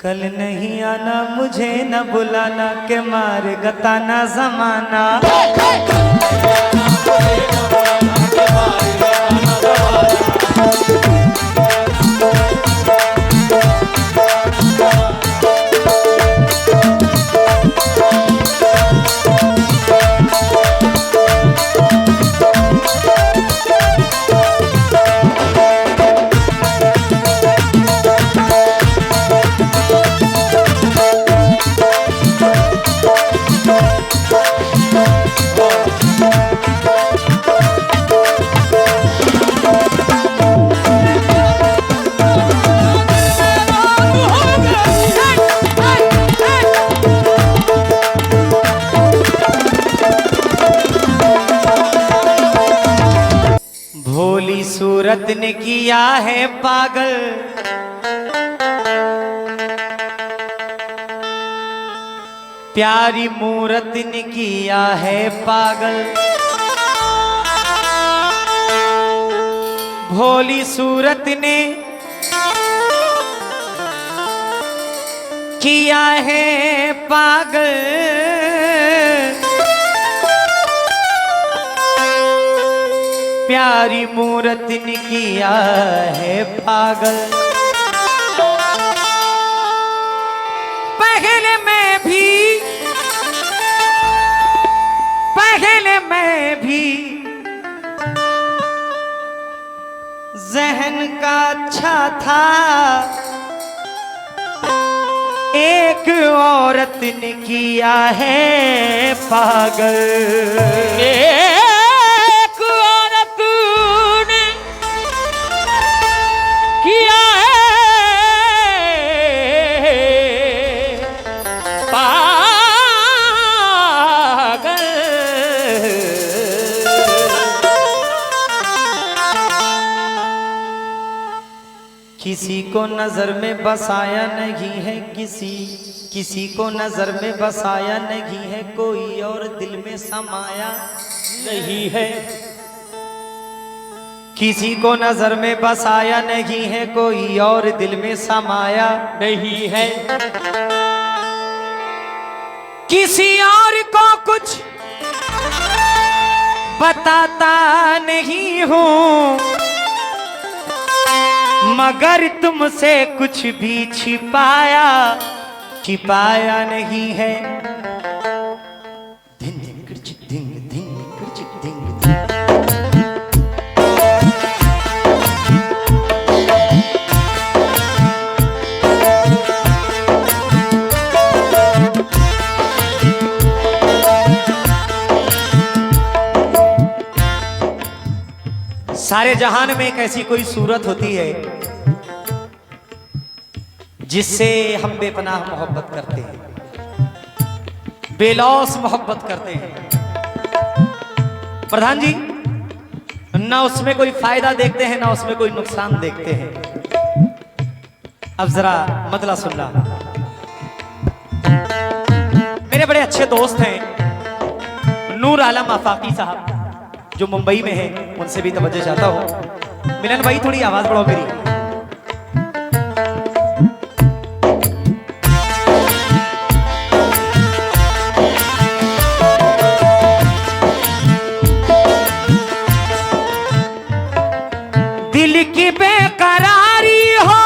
कल नहीं आना मुझे न बुलाना के मार गताना जमाना। भोली सूरत ने किया है पागल, प्यारी मूरत ने किया है पागल। भोली सूरत ने किया है पागल, प्यारी मूरत ने किया है पागल। पहले मैं भी जहन का अच्छा था, एक औरत ने किया है पागल। एक औरत ने किया है पागल। किसी को नजर में बसाया नहीं है, किसी को नजर में बसाया नहीं है, कोई और दिल में समाया नहीं है। किसी को नजर में बसाया नहीं है, कोई और दिल में समाया नहीं है। किसी और को कुछ बताता नहीं हूँ, मगर तुमसे कुछ भी छिपाया नहीं है। धिन धिन किरचिक धिन धिन किरचिक धिन धिन। सारे जहान में एक ऐसी कोई सूरत होती है जिससे हम बेपनाह मोहब्बत करते हैं, बेलौस मोहब्बत करते हैं। प्रधान जी, ना उसमें कोई फायदा देखते हैं, ना उसमें कोई नुकसान देखते हैं। अब जरा मतलब सुनना। मेरे बड़े अच्छे दोस्त हैं नूर आलम आफाकी साहब, जो मुंबई में है, उनसे भी तवज्जो चाहता हूं। मिलन भाई, थोड़ी आवाज बढ़ाओ मेरी। दिल की बेकरारी हो,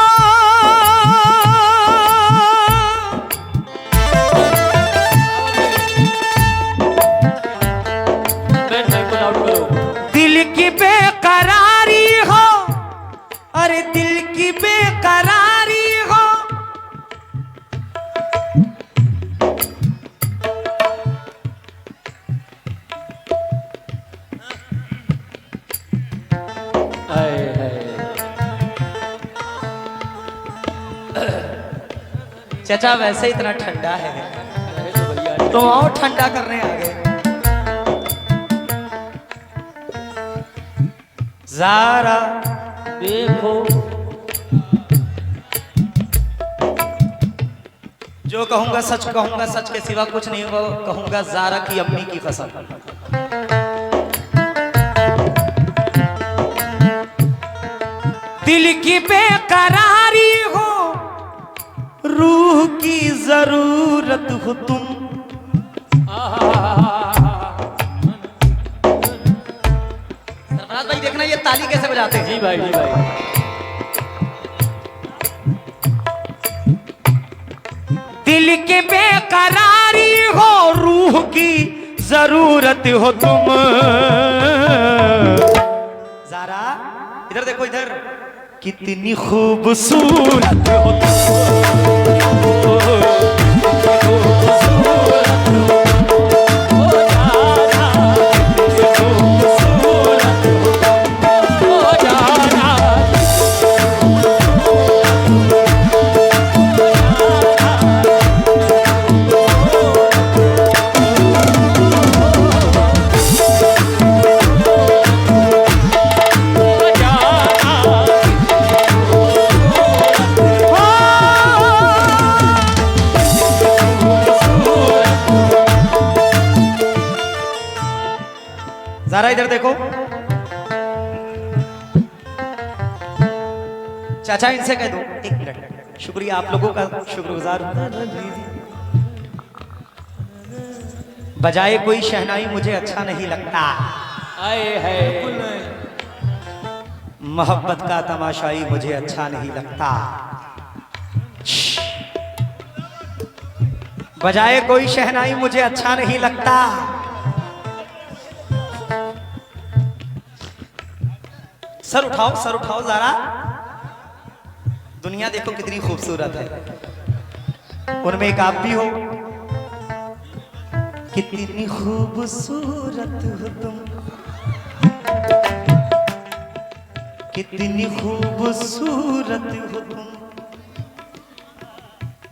दिल की बेकरारी हो, अरे दिल की बेकरारी हो, चाचा वैसे इतना ठंडा है तो आओ ठंडा करने आ गए। ज़ारा देखो जो कहूंगा सच कहूंगा, सच के सिवा कुछ नहीं कहूंगा, ज़ारा की अम्मी की कसम। दिल की बेकरारी हो, रूह की जरूरत हो तुम। सरफराज भाई देखना ये ताली कैसे बजाते हैं। जी भाई, जी भाई। दिल के बेकरारी हो, रूह की जरूरत हो तुम। ज़ारा इधर देखो, इधर कितनी खूबसूरत हो ज़रा इधर देखो। चाचा इनसे कह दो, एक मिनट, शुक्रिया आप लोगों का, शुक्रगुजार। बजाए कोई शहनाई मुझे अच्छा नहीं लगता, आए है मोहब्बत का तमाशाई मुझे अच्छा नहीं लगता। बजाए कोई शहनाई मुझे अच्छा नहीं लगता। सर उठाओ जरा। दुनिया देखो कितनी खूबसूरत है, उनमें एक आप भी हो। कितनी खूबसूरत हो तुम, कितनी खूबसूरत हो तुम।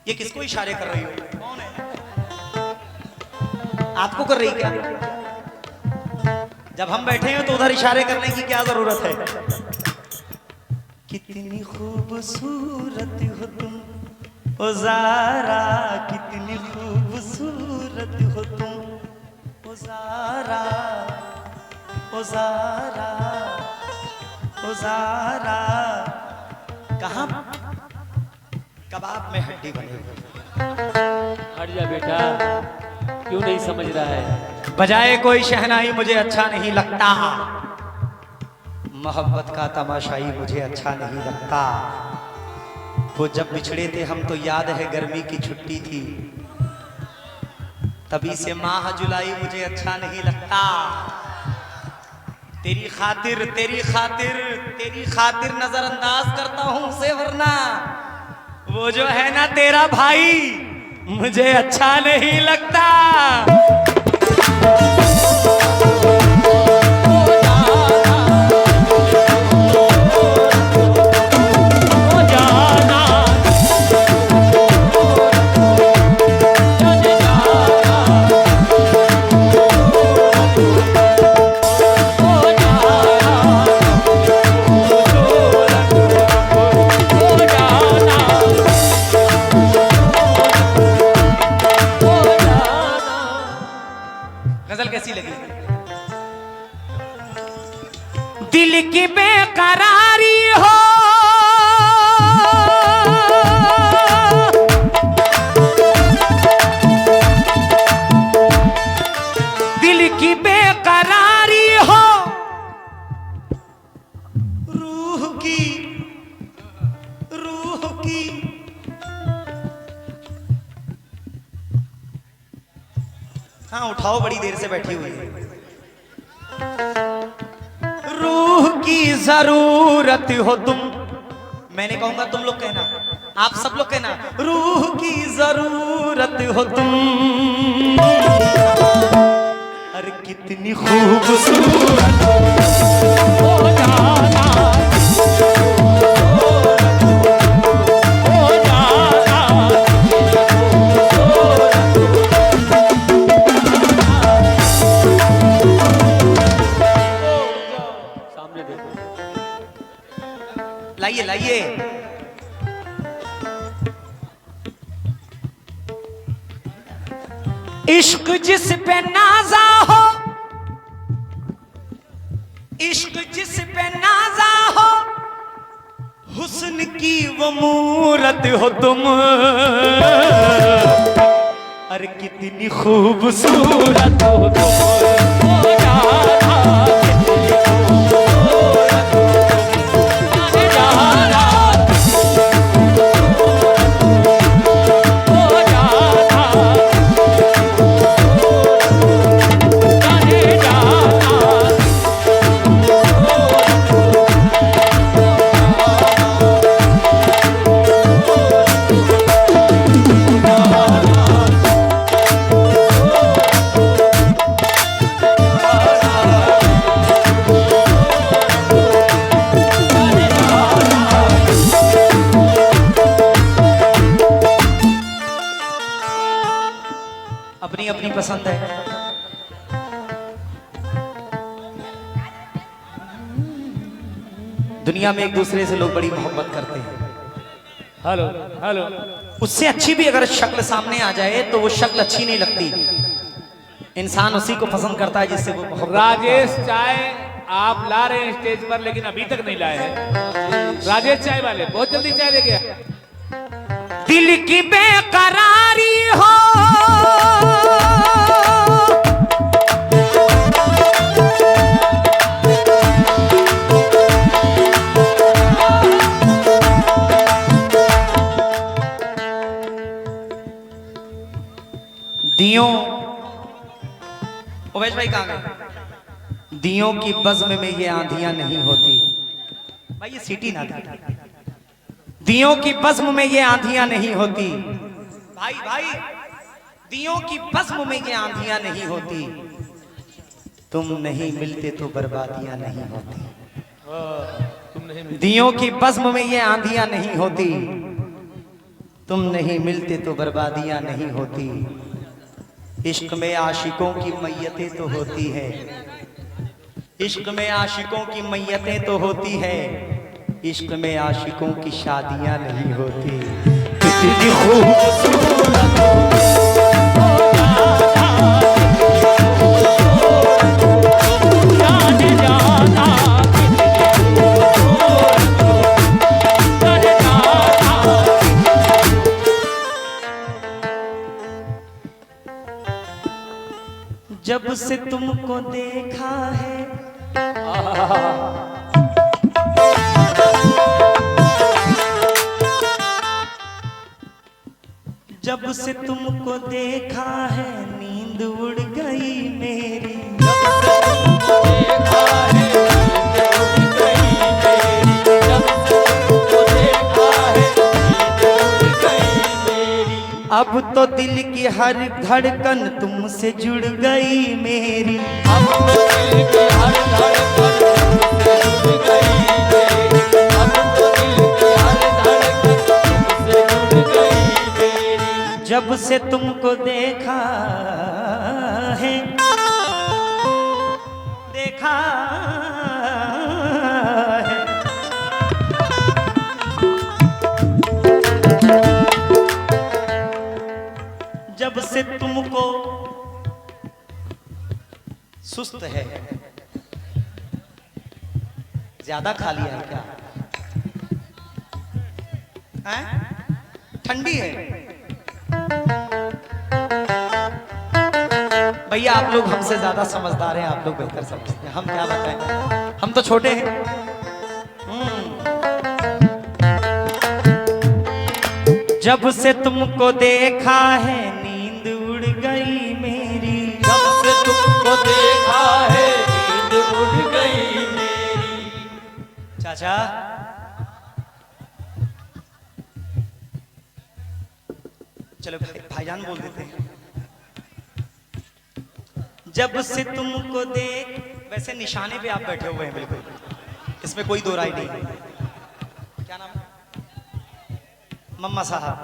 ये किसको इशारे कर रही हो? कौन है? आपको कर रही क्या? जब हम बैठे हैं तो उधर इशारे करने की क्या जरूरत है? कितनी खूबसूरत हो तुम ओ ज़ारा, कितनी खूबसूरत हो तुम ओ ज़ारा, ओ ज़ारा, ओ ज़ारा। कहाँ कबाब में हड्डी बनी। हट जा बेटा, क्यों नहीं समझ रहा है? बजाए कोई शहनाई मुझे अच्छा नहीं लगता, मोहब्बत का तमाशाई मुझे अच्छा नहीं लगता। वो जब बिछड़े थे हम तो याद है गर्मी की छुट्टी थी, तभी से माह जुलाई मुझे अच्छा नहीं लगता। तेरी खातिर तेरी खातिर तेरी खातिर नजरअंदाज करता हूं उसे, वरना वो जो है ना तेरा भाई मुझे अच्छा नहीं लगता। गजल कैसी लगी? दिल की बेकरारी हो, दिल की बेकरारी हो, रूह की हाँ उठाओ, बड़ी देर से बैठी हुई है। रूह की जरूरत हो तुम, मैंने कहूंगा तुम लोग कहना, आप सब लोग कहना। रूह की जरूरत हो तुम, अरे कितनी खूबसूरत हो जाना, लाइए लाइए। इश्क जिस पे नाजा हो, इश्क जिस पे नाजा हो, हुस्न की वो मूरत हो तुम, अरे कितनी खूबसूरत हो तुम, ओ जाना कितनी खूबसूरत हो तुम, जाना ओ जाना जाने जाना। अपनी अपनी पसंद है। दुनिया में एक दूसरे से लोग बड़ी मोहब्बत करते हैं। Hello hello. उससे अच्छी भी अगर शक्ल सामने आ जाए तो वो शक्ल अच्छी नहीं लगती। इंसान उसी को पसंद करता है जिससे वो मोहब्बत राजेश चाय आप ला रहे हैं स्टेज पर, लेकिन अभी तक नहीं लाए हैं। राजेश चाय वाले बहुत जल्दी चाय लेके आए। दिल की बेकरारी हो, दियों, उमेश भाई कहाँ गए? दियों की बज़्म में ये आंधियां नहीं होती। भाई ये सीटी ना था। दियों की बज़्म में ये आंधियां नहीं होती। भाई भाई दियों की बज़्म में ये आंधियां नहीं होती। तुम नहीं मिलते तो बर्बादियां नहीं होती। दियों की बज़्म में ये आंधियां नहीं होती। तुम नहीं मिलते तो बर्बादियां नहीं होती। इश्क में आशिकों की मैयतें तो होती है। इश्क में आशिकों की मैयतें तो होती है। इश्क में आशिकों की शादियां नहीं होती। कितनी खूबसूरत हो, जाने जाना जब से तुमको देखा है, जब से तुमको देखा है नींद उड़ गई मेरी। जब से तुमको देखा है नींद उड़ गई मेरी। जब से तुमको देखा है नींद उड़ गई मेरी। अब तो दिल की हर धड़कन तुमसे जुड़ गई मेरी। अब तो दिल की हर धड़कन तुमसे जुड़ गई मेरी। अब तो दिल की हर धड़कन तुमसे जुड़ गई मेरी। जब से तुमको देखा है, देखा है, जब से तुमको सुस्त है, ज्यादा खा लिया है क्या? ठंडी है भैया। आप लोग हमसे ज्यादा समझदार हैं, आप लोग बेहतर समझते हैं। हम क्या बताएं, हम तो छोटे हैं। जब से तुमको देखा है नींद उड़ गई मेरी। जब से तुमको देखा है नींद उड़ गई मेरी। चाचा चलो भाईजान बोल देते हैं। जब से तुमको देख, वैसे निशाने पे आप बैठे हुए हैं बिल्कुल, इसमें कोई दो राय नहीं। क्या नाम है? मम्मा साहब,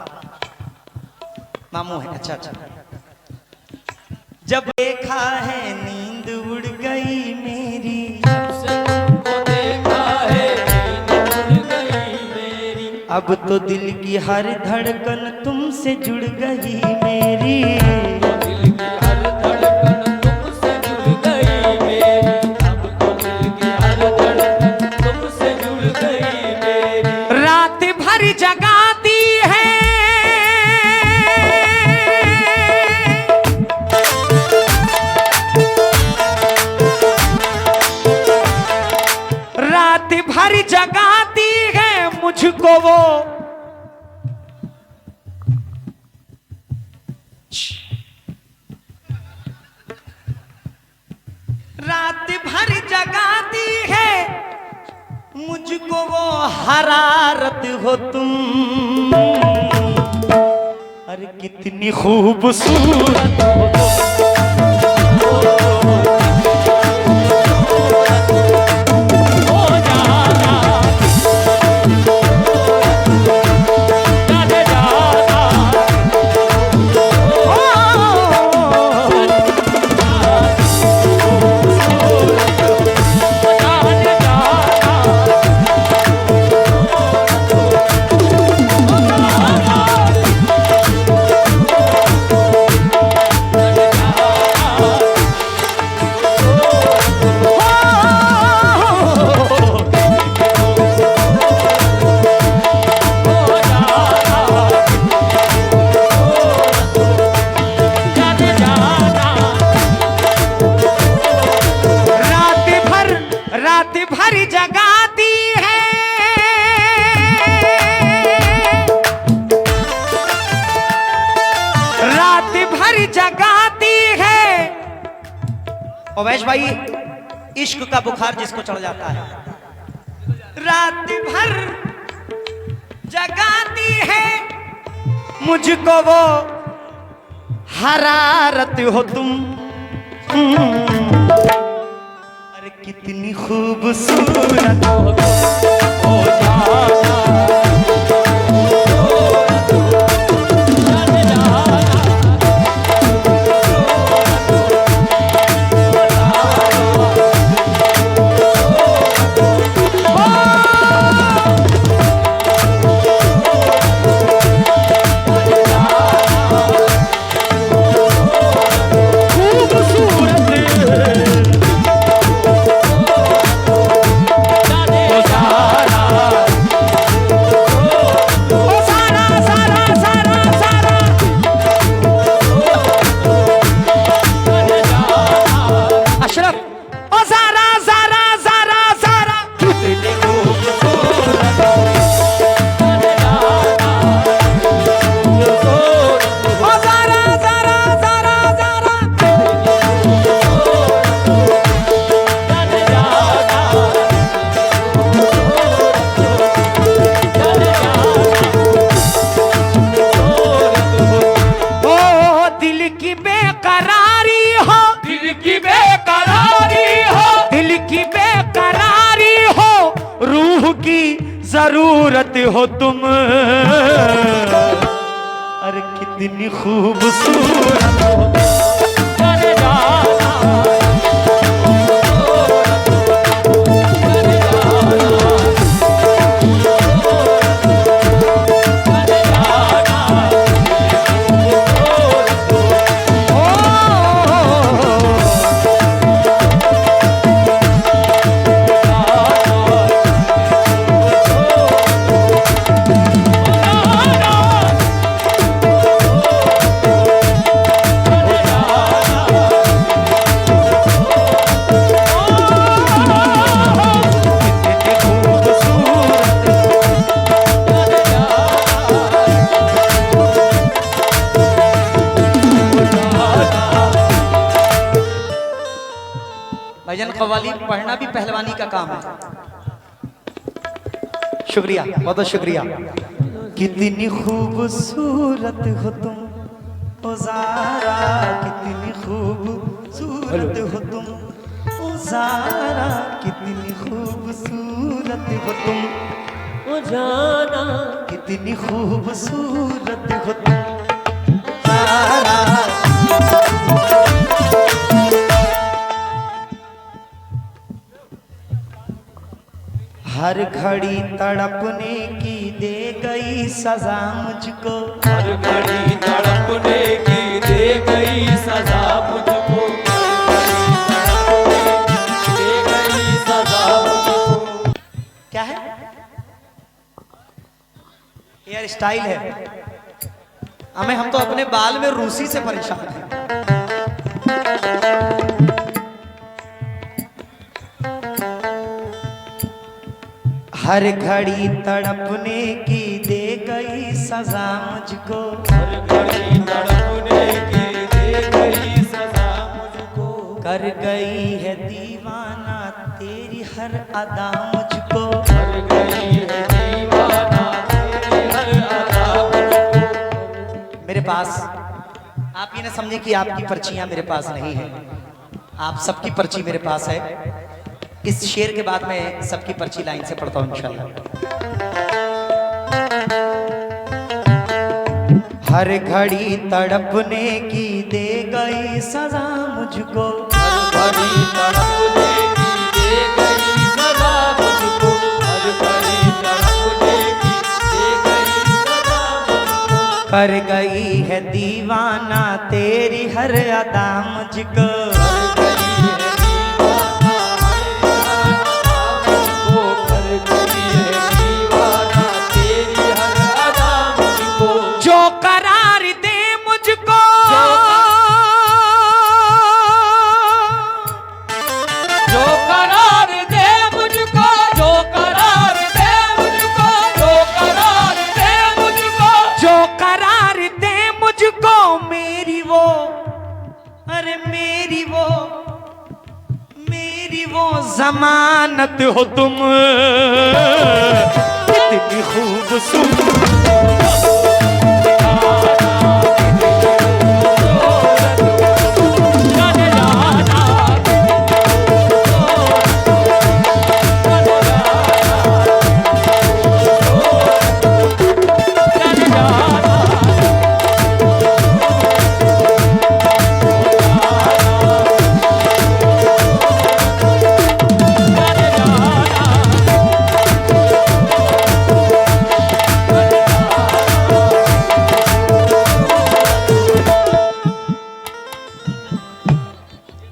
मामू है। अच्छा अच्छा। जब देखा है नींद उड़ गई मेरी। जब से तुमको देखा है नींद उड़ गई मेरी। अब तो दिल की हर धड़कन तुमसे जुड़ गई मेरी। दिल की हर धड़कन तुमसे जुड़ गई मेरी। अब तो दिल की हर धड़कन तुमसे जुड़ गई मेरी। रात भर जगाती है मुझको वो, रात भर जगाती है मुझको वो हरारत हो तुम। अरे कितनी खूबसूरत हो जगाती है, रात भर जगाती है। अवैश भाई, इश्क का बुखार जिसको चढ़ जाता है, रात भर जगाती है मुझको वो हरारत हो तुम। कितनी खूबसूरत हो जरूरत हो तुम। अरे कितनी खूबसूरत हो भजन कव्वाली पढ़ना भी पहलवानी का काम है। शुक्रिया, बहुत बहुत शुक्रिया। कितनी खूबसूरत हो तुम ओ ज़ारा, कितनी खूबसूरत हो तुम ओ ज़ारा, कितनी खूबसूरत हो तुम ओ जाना, कितनी खूबसूरत हो तुम ज़ारा। हर घड़ी तड़पने की दे गई सजा मुझको, हर घड़ी तड़पने की दे गई सजा मुझको, दे गई सजा मुझको। क्या है? हेयर स्टाइल है। हमें, हम तो अपने बाल में रूसी से परेशान हैं। हर घड़ी तड़पने की दे गई सजा मुझको, हर घड़ी तड़पने की दे गई सजा मुझको, कर गई है दीवाना तेरी हर अदा मुझको, कर गई है दीवाना तेरी हर अदा मुझको। मेरे पास आप ये ना समझे कि आपकी पर्चियां मेरे पास नहीं है, आप सबकी पर्ची मेरे पास है। इस शेर के बाद मैं सबकी पर्ची लाइन से पढ़ता हूं इंशाल्लाह। हर घड़ी तड़पने की दे गई सजा मुझको, हर घड़ी तड़पने की दे गई सजा मुझको, हर घड़ी तड़पने की दे गई सजा मुझको, कर गई है दीवाना तेरी हर अदा मुझको, कर गई है दीवाना हर अदा मुझको, कर गई है दीवाना तेरी हर अदा मुझको। जो करार दे मुझको, जो करार दे मुझको, जो करार दे मुझको, जो करार दे मुझको, जो करार दे मुझको मेरी वो, अरे मेरी वो जमानत हो तुम, इतनी खूबसूरत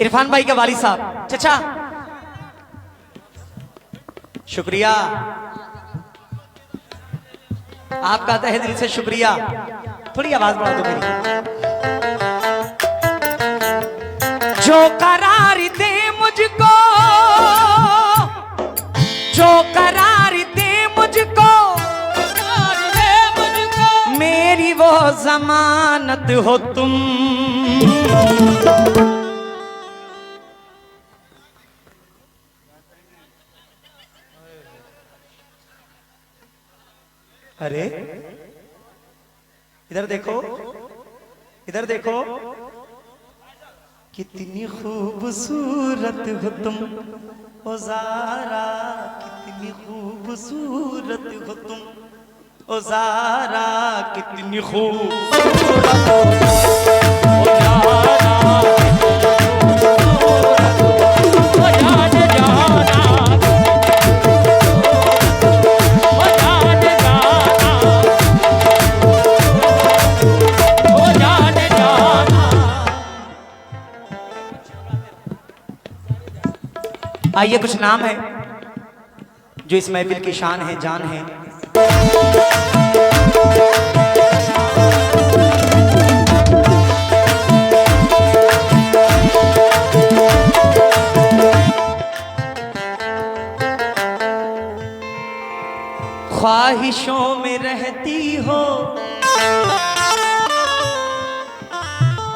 इरफान भाई के वाली साहब, चचा शुक्रिया, आपका तहे दिल से शुक्रिया। थोड़ी आवाज बढ़ा दो मेरी। जो करार दे मुझको, जो करार दे मुझको, मेरी वो जमानत हो तुम, अरे इधर देखो, इधर देखो, कितनी खूबसूरत हो तुम ओ ज़ारा, कितनी खूबसूरत हो तुम ओ ज़ारा, कितनी खूबसूरत हो तुम ओ ज़ारा, आइए कुछ नाम है जो इस महफिल की शान है, जान है। ख्वाहिशों में रहती हो,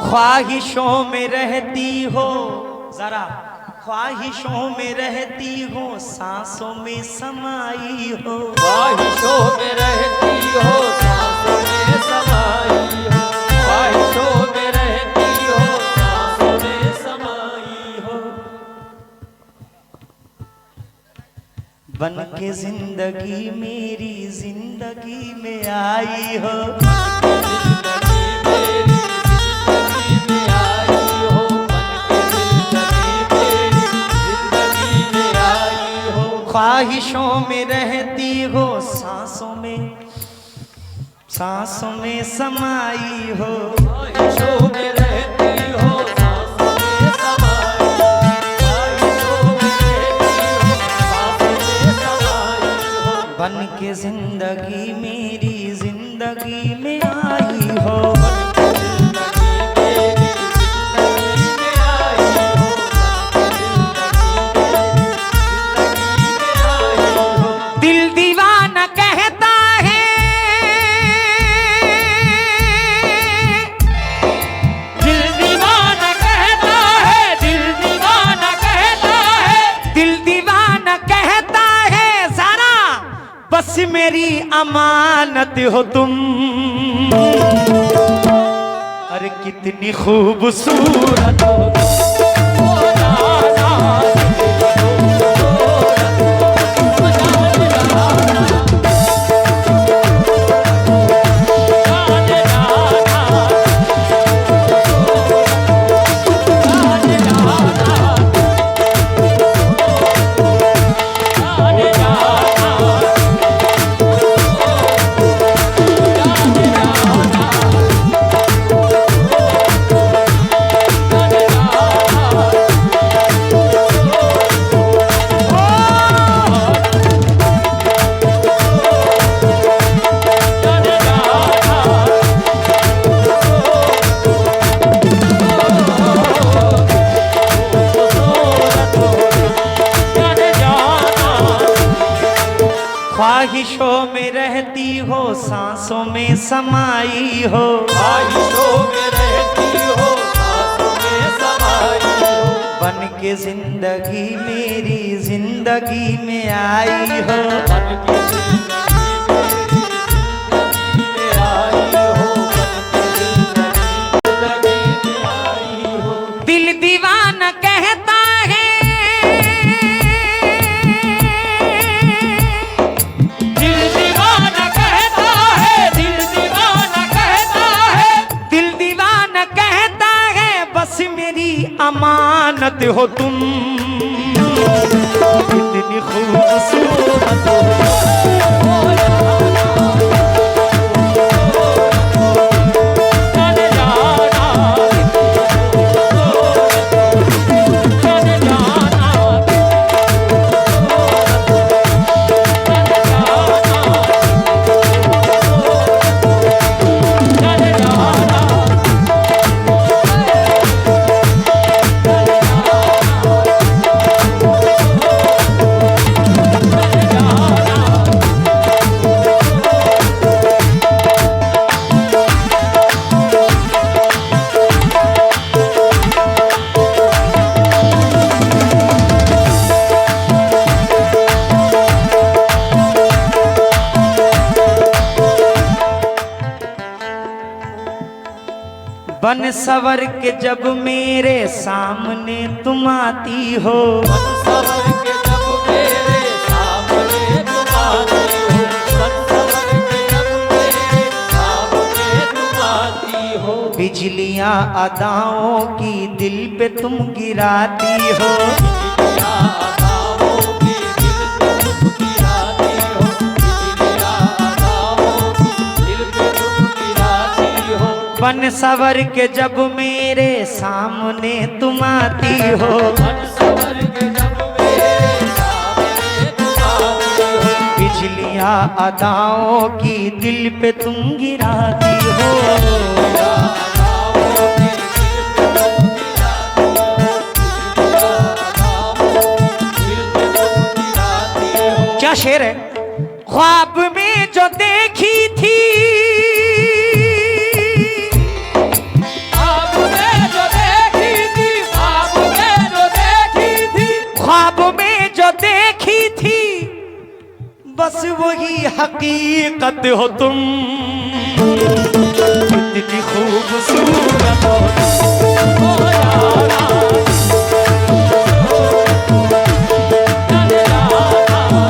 ख्वाहिशों में रहती हो, जरा ख्वाहिशों में रहती हो, सांसों में समाई हो, ख्वाहिशों में रहती हो, सांसों में समाई हो, ख्वाहिशों में रहती हो, सांसों में समाई हो, बन के जिंदगी मेरी जिंदगी में आई हो, ख्वाहिशों में रहती हो, सांसों में समाई हो, ख्वाहिशों में रहती हो, सांसों में समाई हो, ख्वाहिशों में रहती हो, सांसों में समाई हो, बन के जिंदगी मेरी जिंदगी में आई हो, दिल बस मेरी अमानत हो तुम। अरे कितनी खूबसूरत हो ख्वाहिशों में रहती हो, सांसों में समाई हो, ख्वाहिशों में रहती हो, सांसों में समाई हो, बन के जिंदगी मेरी जिंदगी में आई हो। बन के जिंदगी मेरी जिंदगी में आई हो, बन के जिंदगी में आई हो। दिल दीवाना कहता है, दिल दीवाना कहता है, दिल दीवाना कहता है, दिल दीवाना कहता है बस मेरी अमानत हो तुम। कितनी खूबसूरत हो जाने जाना, जाने जाना, जाने जाना, बन सवर के जब मेरे सामने तुम आती हो, बन सवर के जब मेरे सामने तुम आती हो, बन सवर के जब मेरे सामने तुम आती हो, बिजलियां अदाओं की दिल पे तुम गिराती हो। बिजलियां अदाओं की दिल पे तुम गिराती हो, बिजलियां अदाओं की दिल पे तुम गिराती हो, बन सवर के जब मेरे सामने तुम आती हो, बन सवर के जब मेरे सामने तुम आती हो, बिजलियां अदाओं की दिल पे तुम गिराती हो। बिजलियां अदाओं की दिल पे तुम गिराती हो, बिजलियां अदाओं की दिल पे तुम गिराती हो। क्या शेर है। ख्वाब में जो देखी थी, आपने जो देखी थी, आपने जो देखी थी, ख्वाब में जो देखी थी बस वही हकीकत हो तुम। कितनी खूबसूरत हो ओ जाना, जाने जाना, जाने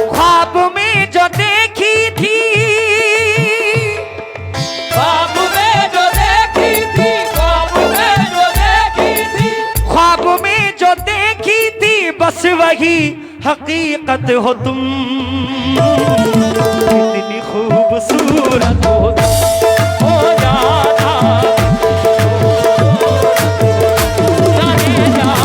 ख्वाब में जो देखी थी, ख्वाब में जो देखी थी, ख्वाब में जो देखी थी, ख्वाब में जो देखी थी बस वही हकीकत हो तुम। कितनी खूबसूरत हो हो जाना, जाने जाना,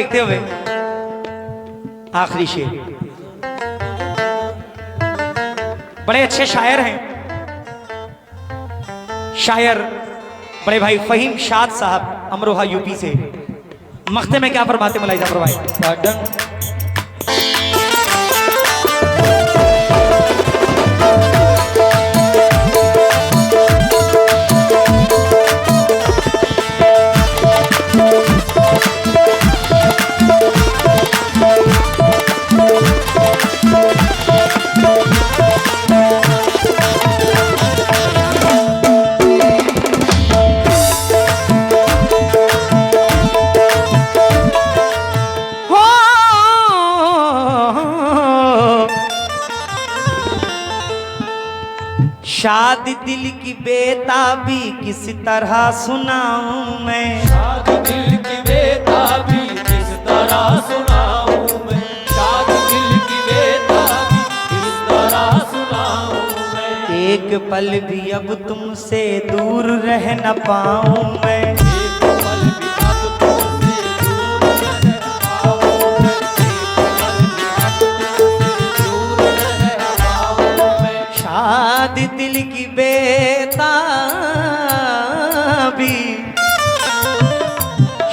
देखते हुए आखिरी शेर। बड़े अच्छे शायर हैं, शायर बड़े भाई फहीम शाद साहब अमरोहा यूपी से। मख्ते में क्या फरमाते मलाई जाफर भाई? शाद दिल की बेताबी किस तरह सुनाऊं मैं, शाद दिल की बेताबी किस तरह सुनाऊं मैं, शाद दिल की बेताबी किस तरह सुनाऊं मैं। एक पल भी अब तुमसे दूर रह न पाऊं मैं, एक पल भी अब तुमसे दूर रह पाऊं मैं, एक पल भी अब तुमसे दूर रह पाऊं मैं। शाद दिल की बेताबी,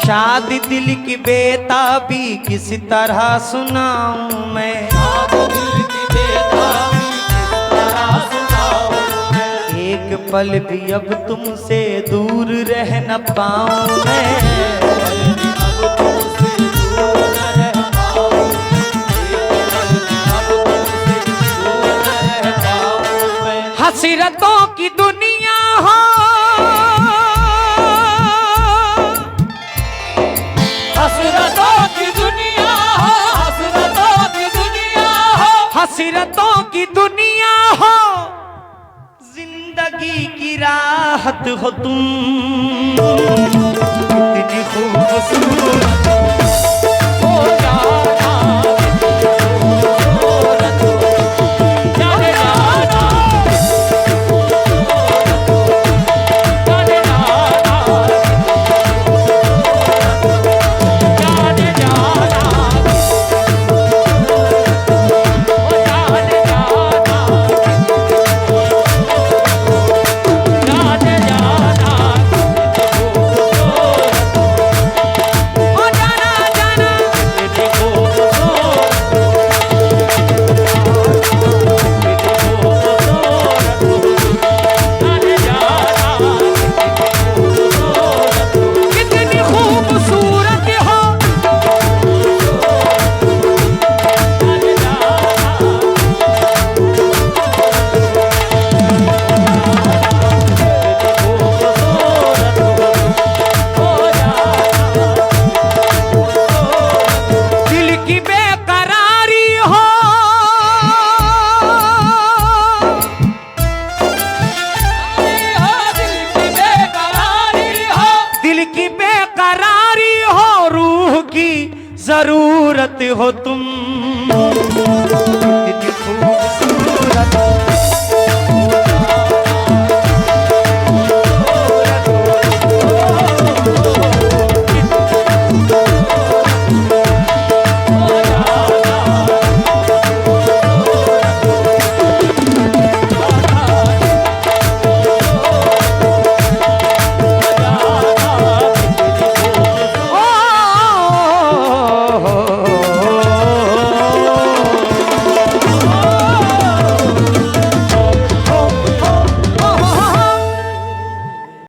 शाद दिल की बेताबी किस तरह सुनाऊं मैं, शाद दिल की बेताबी किस तरह सुनाऊं मैं। एक पल भी अब तुमसे दूर रह न पाऊं मैं। पल भी अब तुमसे दूर रह पाऊं मैं, एक पल भी अब तुमसे दूर रह पाऊं मैं। हसरतों की दुनिया हो, हसरतों की दुनिया हो, हसरतों की दुनिया हो, हसरतों की दुनिया हो, जिंदगी की राहत हो तुम, इतनी खूबसूरत हो जाना खूबसूरत हो, जाने जाना जाने जाना जाने जाना जाने जाना हो जाना जाना। कितनी खूबसूरत हो, दिल की बेकरारी हो, दिल की बेकरारी हो, रूह की जरूरत हो तुम,